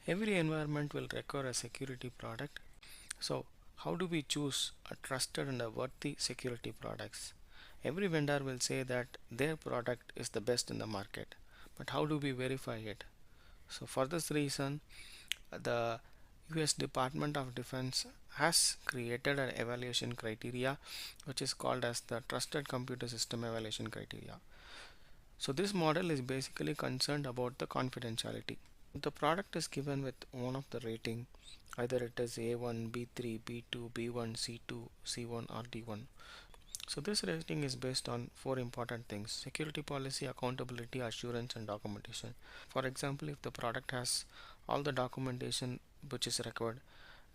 Every environment will require a security product. So how do we choose a trusted and a worthy security products? Every vendor will say that their product is the best in the market, but how do we verify it? So for this reason, the US Department of Defense has created an evaluation criteria which is called as the Trusted Computer System Evaluation Criteria. So this model is basically concerned about the confidentiality. The product is given with one of the rating, either it is A1, B3, B2, B1, C2, C1 or D1. So this rating is based on four important things: security policy, accountability, assurance and documentation. For example, if the product has all the documentation which is required,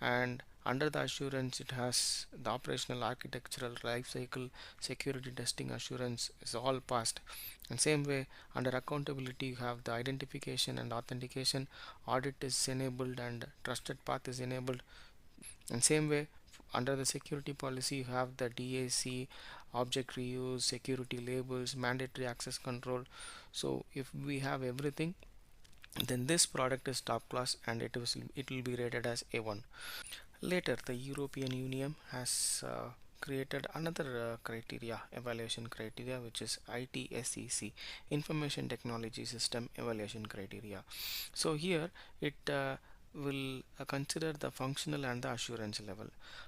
and under the assurance it has the operational, architectural, life cycle, security testing, assurance is all passed. And same way, under accountability you have the identification and authentication, audit is enabled and trusted path is enabled. And same way, under the security policy you have the DAC, object reuse, security labels, mandatory access control. So if we have everything, then this product is top class and it will be rated as A1. Later, the European Union has created another criteria, evaluation criteria, which is ITSEC, Information Technology System Evaluation Criteria. So here it will consider the functional and the assurance level.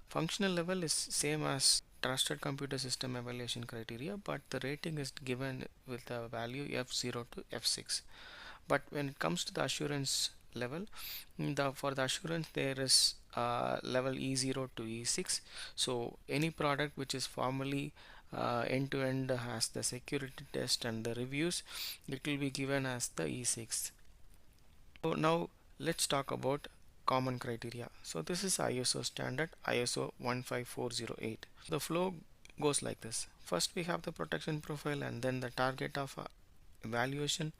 Functional level is same as Trusted Computer System Evaluation Criteria, but the rating is given with the value F0 to F6. But when it comes to the assurance level, for the assurance there is level E0 to E6. So any product which is formally end to end has the security test and the reviews, it will be given as the E6. So now let's talk about common criteria. So this is ISO standard, ISO 15408. The flow goes like this: first we have the protection profile, and then the target of evaluation,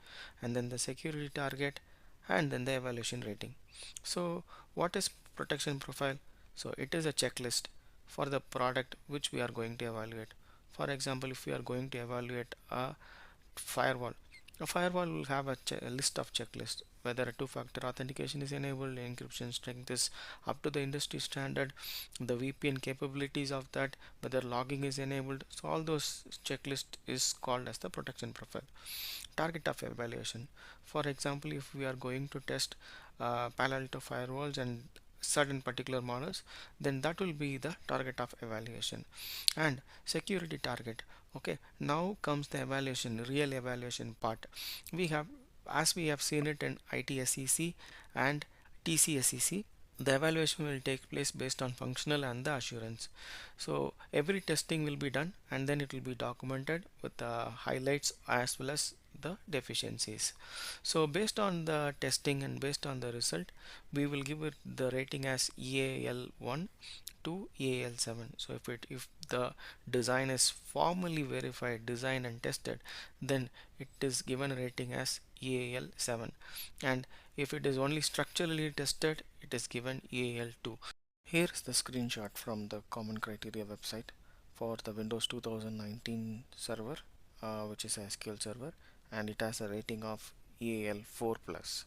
and then the security target, and then the evaluation rating. So what is protection profile? So it is a checklist for the product which we are going to evaluate. For example, if we are going to evaluate firewall a firewall will have a list of checklists, whether a two-factor authentication is enabled, encryption strength is up to the industry standard, the VPN capabilities of that, whether logging is enabled. So all those checklist is called as the protection profile. Target of evaluation: for example, if we are going to test Palo Alto firewalls and certain particular models, then that will be the target of evaluation. And security target. Okay, now comes the evaluation, real evaluation part. We have, as we have seen it in ITSEC and TCSEC, the evaluation will take place based on functional and the assurance. So every testing will be done and then it will be documented with the highlights as well as the deficiencies. So based on the testing and based on the result, we will give it the rating as EAL1 to EAL7. So if the design is formally verified, designed and tested, then it is given a rating as EAL7, and if it is only structurally tested, it is given EAL2. Here is the screenshot from the common criteria website for the Windows 2019 server, which is a SQL server, and it has a rating of EAL4+.